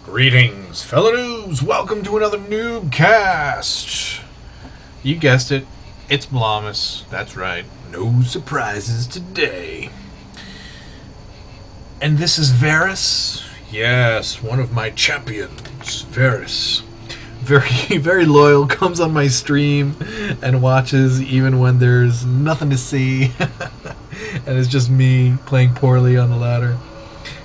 Greetings, fellow noobs! Welcome to another NuubCast! You guessed it, it's Blamus. That's right, no surprises today. And this is Varis. Yes, one of my champions, Varis. Very loyal, comes on my stream and watches even when there's nothing to see. And it's just me playing poorly on the ladder.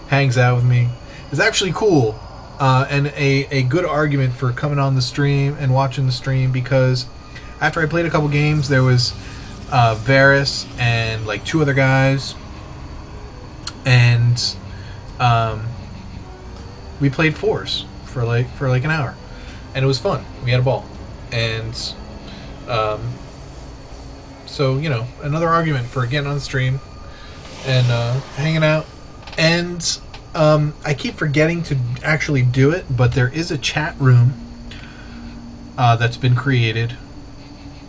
Hangs out with me. It's actually cool. And a good argument for coming on the stream and watching the stream, because after I played a couple games, there was Varis and like two other guys, and we played fours for like an hour, and it was fun. We had a ball, and so another argument for getting on the stream and hanging out. And I keep forgetting to actually do it, but there is a chat room that's been created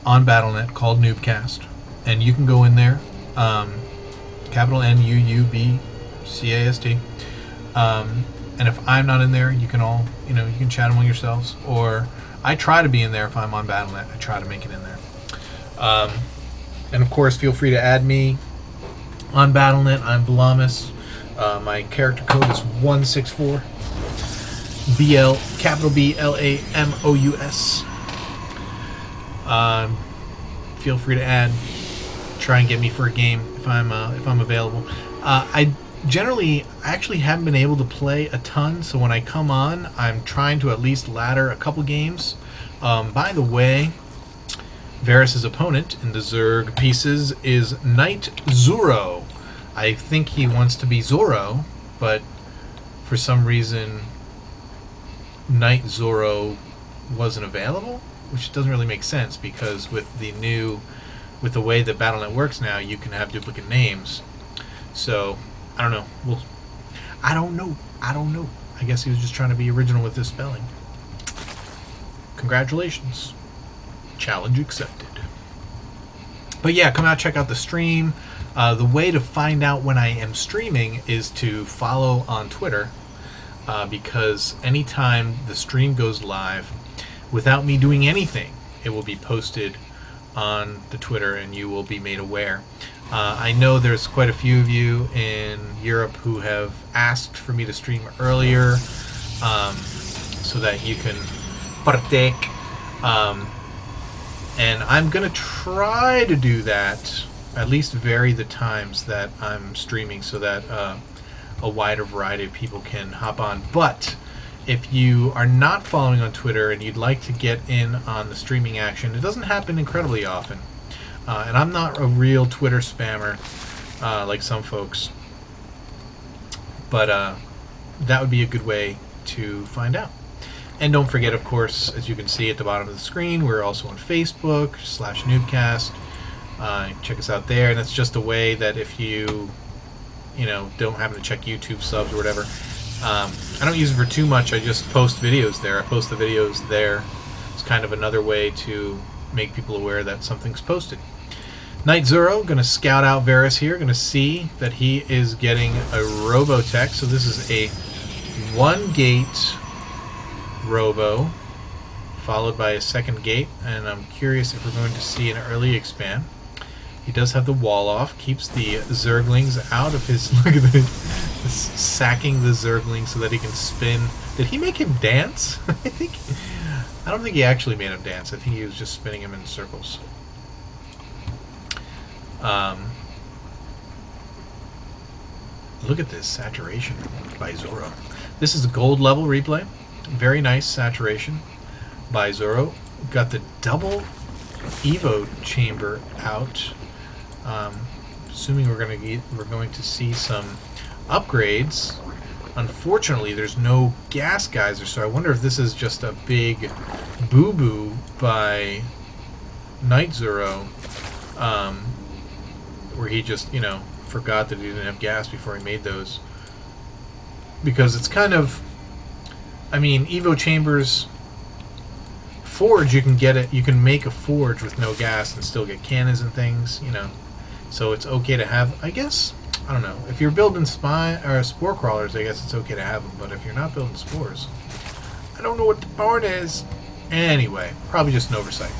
on Battle.net called NuubCast, and you can go in there, capital NuubCast, and if I'm not in there, you can all, you can chat among yourselves, or I try to be in there if I'm on Battle.net. I try to make it in there, and of course, feel free to add me on Battle.net. I'm Blamus. My character code is 164 BL capital BLAMOUS. Feel free to add. Try and get me for a game if I'm available. I actually haven't been able to play a ton, so when I come on, I'm trying to at least ladder a couple games. By the way, Varys' opponent in the Zerg pieces is Knight Zuro. I think he wants to be Zorro, but for some reason Knight Zorro wasn't available, which doesn't really make sense, because with the way that Battle.net works now, you can have duplicate names. So I don't know. I don't know. I guess he was just trying to be original with his spelling. Congratulations. Challenge accepted. But yeah, come out, check out the stream. The way to find out when I am streaming is to follow on Twitter, because anytime the stream goes live, without me doing anything, it will be posted on the Twitter and you will be made aware. I know there's quite a few of you in Europe who have asked for me to stream earlier, so that you can partake, and I'm going to try to do that. At least vary the times that I'm streaming so that a wider variety of people can hop on. But if you are not following on Twitter and you'd like to get in on the streaming action, it doesn't happen incredibly often. And I'm not a real Twitter spammer like some folks. But that would be a good way to find out. And don't forget, of course, as you can see at the bottom of the screen, we're also on Facebook /NuubCast. Check us out there, and it's just a way that if you don't happen to check YouTube subs or whatever, I don't use it for too much. I just post videos there. I post the videos there. It's kind of another way to make people aware that something's posted. Knight Zuro, going to scout out Varis here. Going to see that he is getting a Robotech. So this is a 1-gate Robo, followed by a second gate, and I'm curious if we're going to see an early expand. He does have the wall off, keeps the Zerglings out of his... Look at this, sacking the Zerglings so that he can spin. Did he make him dance? I don't think he actually made him dance. I think he was just spinning him in circles. Look at this saturation by Zoro. This is a gold level replay. Very nice saturation by Zoro. Got the double Evo chamber out. Assuming we're going to see some upgrades. Unfortunately, there's no gas geyser, so I wonder if this is just a big boo-boo by Knight Zero, where he just, forgot that he didn't have gas before he made those. Because it's kind of, Evo chambers forge, you can get it. You can make a forge with no gas and still get cannons and things, So it's okay to have. I guess I don't know. If you're building spore crawlers, I guess it's okay to have them. But if you're not building spores, I don't know what the point is. Anyway, probably just an oversight.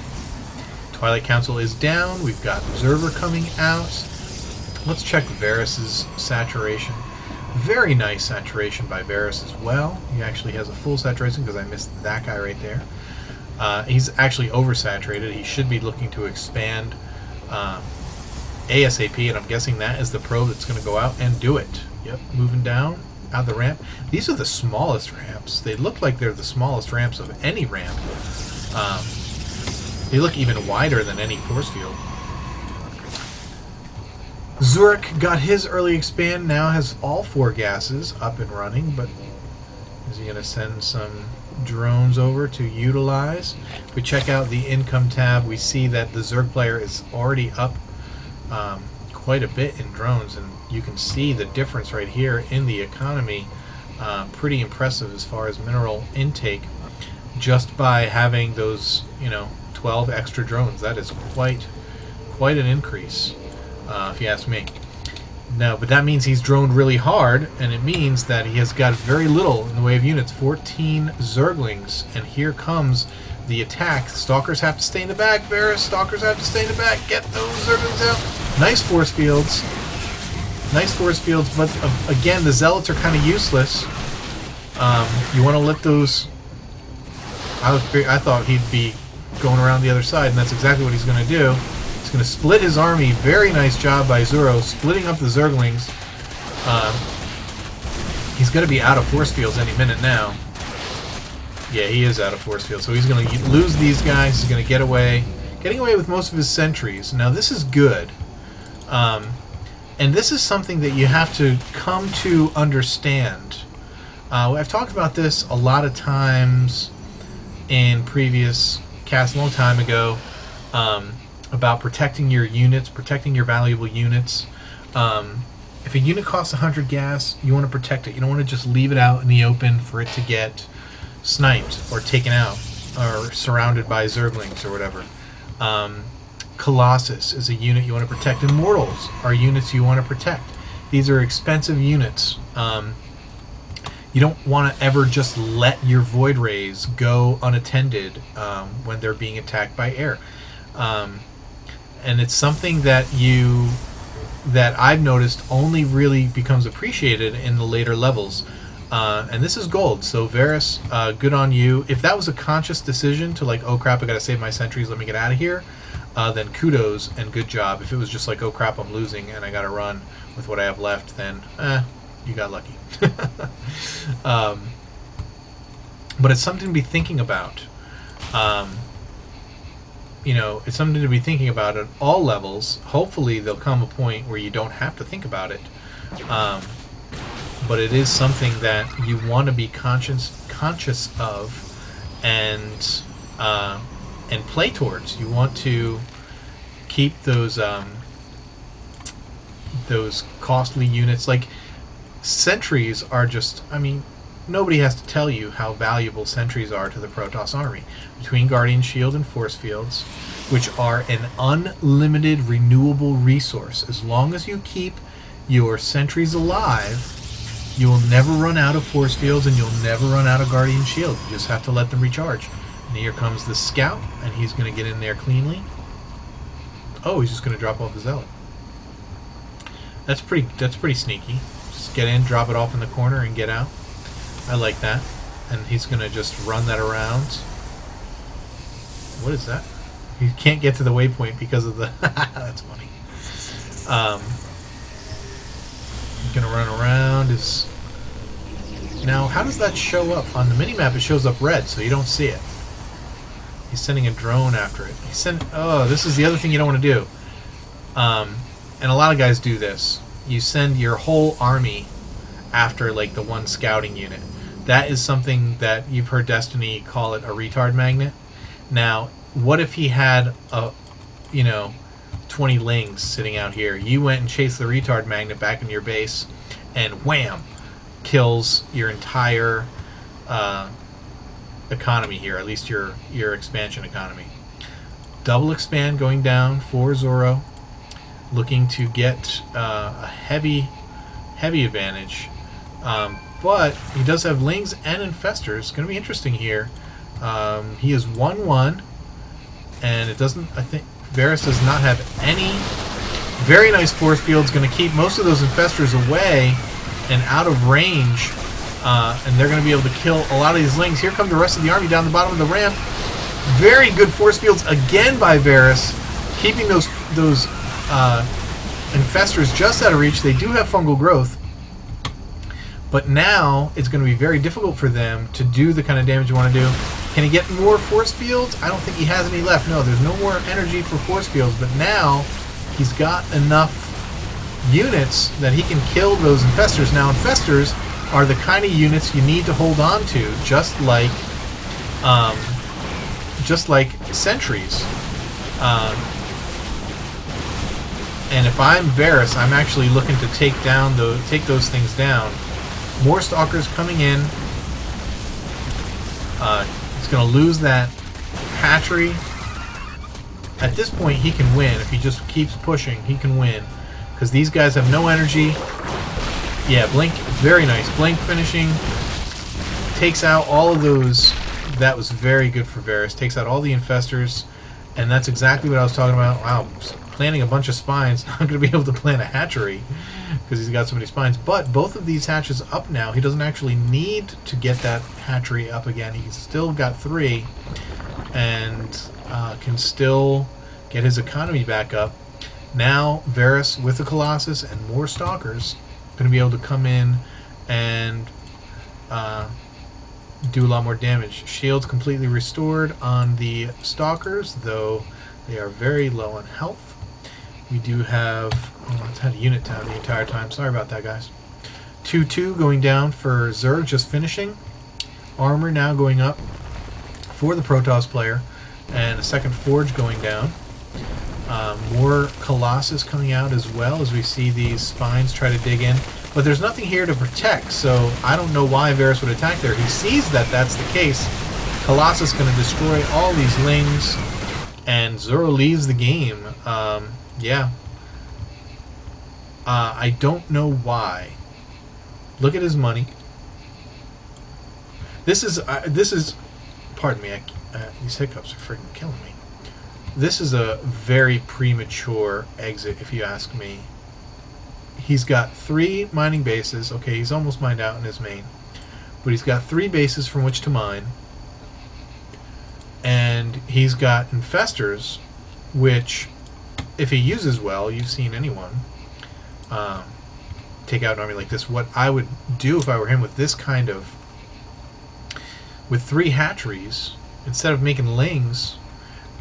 Twilight Council is down. We've got Observer coming out. Let's check Varis's saturation. Very nice saturation by Barris as well. He actually has a full saturation because I missed that guy right there. He's actually oversaturated. He should be looking to expand ASAP, and I'm guessing that is the probe that's going to go out and do it. Yep, moving down out the ramp. These are the smallest ramps. They look like they're the smallest ramps of any ramp. They look even wider than any force field. Zerg got his early expand, now has all 4 gases up and running, but is he going to send some drones over to utilize? If we check out the income tab, we see that the Zerg player is already up quite a bit in drones, and you can see the difference right here in the economy. Pretty impressive as far as mineral intake, just by having those 12 extra drones. That is quite an increase. If you ask me. No, but that means he's droned really hard, and it means that he has got very little in the way of units. 14 Zerglings, and here comes the attack. Stalkers have to stay in the back, Varis. Stalkers have to stay in the back. Get those Zerglings out. Nice force fields. Nice force fields, but again, the Zealots are kind of useless. You want to let those... I thought he'd be going around the other side, and that's exactly what he's going to do. He's going to split his army. Very nice job by Zuro, splitting up the Zerglings. He's going to be out of force fields any minute now. Yeah, he is out of force fields, so he's going to lose these guys. He's going to get away. Getting away with most of his sentries. Now, this is good. And this is something that you have to come to understand. I've talked about this a lot of times in previous casts a long time ago. About protecting your units, protecting your valuable units. If a unit costs 100 gas, you want to protect it. You don't want to just leave it out in the open for it to get sniped or taken out or surrounded by Zerglings or whatever. Colossus is a unit you want to protect. Immortals are units you want to protect. These are expensive units. You don't want to ever just let your Void Rays go unattended when they're being attacked by air. And it's something that I've noticed only really becomes appreciated in the later levels. And this is gold, so Varis, good on you. If that was a conscious decision to like, oh crap, I gotta save my sentries, let me get out of here, then kudos and good job. If it was just like, oh crap, I'm losing and I gotta run with what I have left, then you got lucky. But it's something to be thinking about. It's something to be thinking about at all levels. Hopefully there'll come a point where you don't have to think about it. But it is something that you want to be conscious of and play towards. You want to keep those costly units. Like, sentries are just, nobody has to tell you how valuable sentries are to the Protoss army. Between Guardian Shield and Force Fields, which are an unlimited renewable resource. As long as you keep your sentries alive, you will never run out of Force Fields and you'll never run out of Guardian Shield. You just have to let them recharge. And here comes the Scout, and he's going to get in there cleanly. Oh, he's just going to drop off the Zealot. That's pretty sneaky. Just get in, drop it off in the corner, and get out. I like that. And he's going to just run that around. What is that? He can't get to the waypoint because of the... That's funny. He's going to run around. Now, how does that show up? On the minimap, it shows up red, so you don't see it. He's sending a drone after it. Oh, this is the other thing you don't want to do. And a lot of guys do this. You send your whole army after, like, the one scouting unit. That is something that you've heard Destiny call it a retard magnet. Now, what if he had 20 lings sitting out here? You went and chased the retard magnet back in your base, and wham, kills your entire economy here, at least your expansion economy. Double expand going down for Zoro, looking to get a heavy heavy advantage. But he does have Lings and Infestors. It's going to be interesting here. He is 1-1, and it doesn't, I think, Varis does not have any. Very nice force field's going to keep most of those Infestors away and out of range, and they're going to be able to kill a lot of these Lings. Here come the rest of the army down the bottom of the ramp. Very good force fields again by Varis, keeping those Infestors just out of reach. They do have fungal growth, but now it's going to be very difficult for them to do the kind of damage you want to do. Can he get more force fields? I don't think he has any left. No, there's no more energy for force fields, but now he's got enough units that he can kill those Infestors. Now, Infestors are the kind of units you need to hold on to, just like sentries. And if I'm Varis, I'm actually looking to take those things down. More Stalkers coming in. He's going to lose that hatchery. At this point, he can win. If he just keeps pushing, he can win. Because these guys have no energy. Yeah, Blink, very nice. Blink finishing. Takes out all of those. That was very good for Varis. Takes out all the Infestors. And that's exactly what I was talking about. Wow, planting a bunch of spines. Not going to be able to plant a hatchery because he's got so many spines. But both of these hatches up now. He doesn't actually need to get that hatchery up again. He's still got 3 and can still get his economy back up. Now Varis with the Colossus and more Stalkers going to be able to come in and do a lot more damage. Shields completely restored on the Stalkers, though they are very low on health. We do have... Oh, it's had a unit down the entire time. Sorry about that, guys. 2-2 going down for Zerg, just finishing. Armor now going up for the Protoss player. And a second Forge going down. More Colossus coming out as well as we see these spines try to dig in. But there's nothing here to protect, so I don't know why Varis would attack there. He sees that that's the case. Colossus going to destroy all these Lings, and Zoro leaves the game. Yeah. I don't know why. Look at his money. This is pardon me, these hiccups are freaking killing me. This is a very premature exit, if you ask me. He's got 3 mining bases. Okay, he's almost mined out in his main. But he's got 3 bases from which to mine. And he's got Infestors, which, if he uses well, you've seen anyone take out an army like this. What I would do if I were him with this kind of... with 3 hatcheries, instead of making Lings,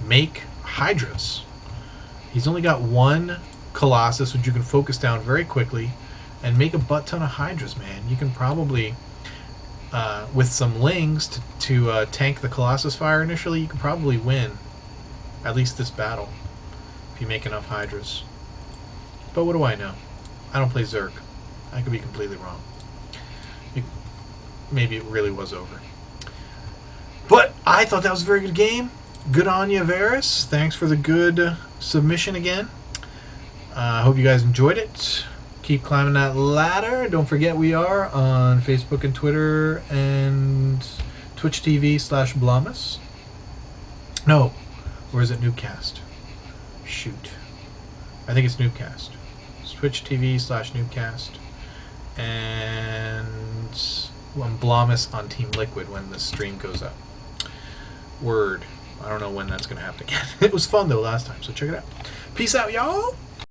make Hydras. He's only got 1 Colossus, which you can focus down very quickly, and make a butt ton of Hydras, man. You can probably, with some Lings to tank the Colossus fire initially, you can probably win at least this battle if you make enough Hydras. But what do I know? I don't play Zerg. I could be completely wrong. Maybe it really was over. But I thought that was a very good game. Good on you, Varis. Thanks for the good submission again. I hope you guys enjoyed it. Keep climbing that ladder. Don't forget we are on Facebook and Twitter and Twitch TV/Blomus. No, or is it NuubCast? Shoot. I think it's NuubCast. It's Twitch TV/NuubCast. And on Blomus on Team Liquid when the stream goes up. Word. I don't know when that's going to happen again. It was fun though last time, so check it out. Peace out, y'all.